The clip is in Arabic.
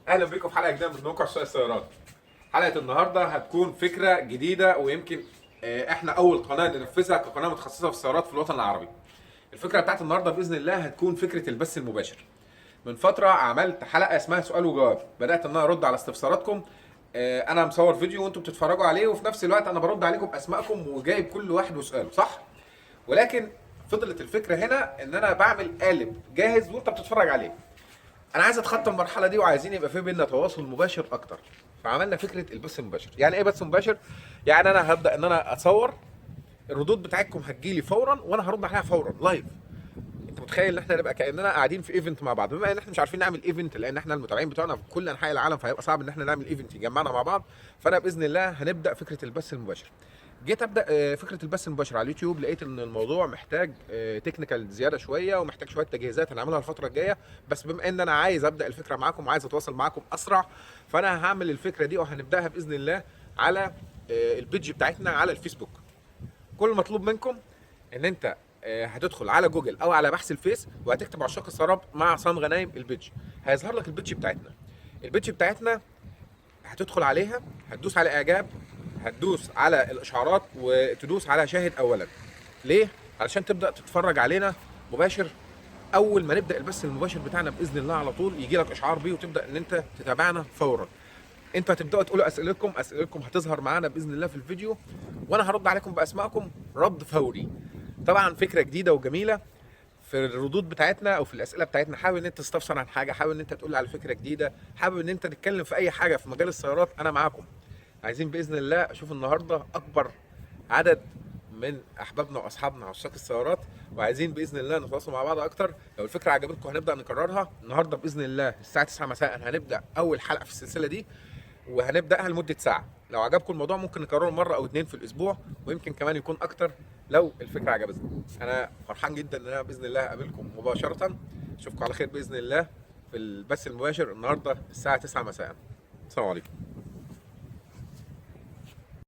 اهلا بيكم في حلقه جديده من موقع سوق السيارات. حلقه النهارده هتكون فكره جديده ويمكن احنا اول قناه ننفذها كقناه متخصصه في السيارات في الوطن العربي. الفكره بتاعت النهارده باذن الله هتكون فكره البث المباشر. من فتره عملت حلقه اسمها سؤال وجواب، بدات ان انا ارد على استفساراتكم. انا مصور فيديو وانتم بتتفرجوا عليه، وفي نفس الوقت انا برد عليكم باسمائكم وجايب كل واحد وسؤاله صح. ولكن فضلت الفكره هنا ان انا بعمل قالب جاهز وانت بتتفرج عليه. انا عايز اتخطى المرحله دي وعايزين يبقى في بينا تواصل مباشر اكتر، فعملنا فكره البث المباشر. يعني ايه بث مباشر؟ يعني انا هبدا ان انا اصور، الردود بتاعتكم هتجيلي فورا وانا هرد عليها فورا لايف. انت متخيل ان احنا نبقى كاننا قاعدين في ايفنت مع بعض، بما ان احنا مش عارفين نعمل ايفنت لان احنا المتابعين بتوعنا في كل انحاء العالم، فهيبقى صعب ان احنا نعمل ايفنت يجمعنا مع بعض. فانا باذن الله هنبدا فكره البث المباشر. جيت ابدا فكره البث المباشر على اليوتيوب، لقيت ان الموضوع محتاج تكنيكال زياده شويه ومحتاج شويه تجهيزات هنعملها الفتره الجايه. بس بما ان انا عايز ابدا الفكره معاكم وعايز اتواصل معاكم اسرع، فانا هعمل الفكره دي وهنبداها باذن الله على البيج بتاعتنا على الفيسبوك. كل المطلوب منكم ان انت هتدخل على جوجل او على بحث الفيس وهتكتب عشاق السراب مع عصام غنايم البيج، هيظهر لك البيج بتاعتنا. البيج بتاعتنا هتدخل عليها، هتدوس على اعجاب، هتدوس على الاشعارات وتدوس على شاهد اولا. ليه؟ علشان تبدا تتفرج علينا مباشر. اول ما نبدا البث المباشر بتاعنا باذن الله على طول يجي لك اشعار بيه وتبدا ان انت تتابعنا فورا. انتوا هتبداوا تقولوا اسئلتكم هتظهر معانا باذن الله في الفيديو، وانا هرد عليكم باسمائكم رد فوري. طبعا فكره جديده وجميله في الردود بتاعتنا او في الاسئله بتاعتنا. حابب ان انت تستفسر عن حاجه، حابب ان انت تقول لي على فكره جديده، حابب ان انت تتكلم في اي حاجه في مجال السيارات، انا معاكم. عايزين باذن الله اشوف النهارده اكبر عدد من احبابنا واصحابنا عشاق السيارات، وعايزين باذن الله نتواصل مع بعض اكتر. لو الفكره عجبتكم هنبدا نكررها. النهارده باذن الله الساعه 9 مساء هنبدا اول حلقه في السلسله دي، وهنبداها لمده ساعه. لو عجبكم الموضوع ممكن نكرره مره او اتنين في الاسبوع، ويمكن كمان يكون اكتر لو الفكره عجبتكم. انا فرحان جدا ان انا باذن الله اقابلكم مباشره. اشوفكم على خير باذن الله في البث المباشر النهارده الساعه 9 مساء. السلام عليكم.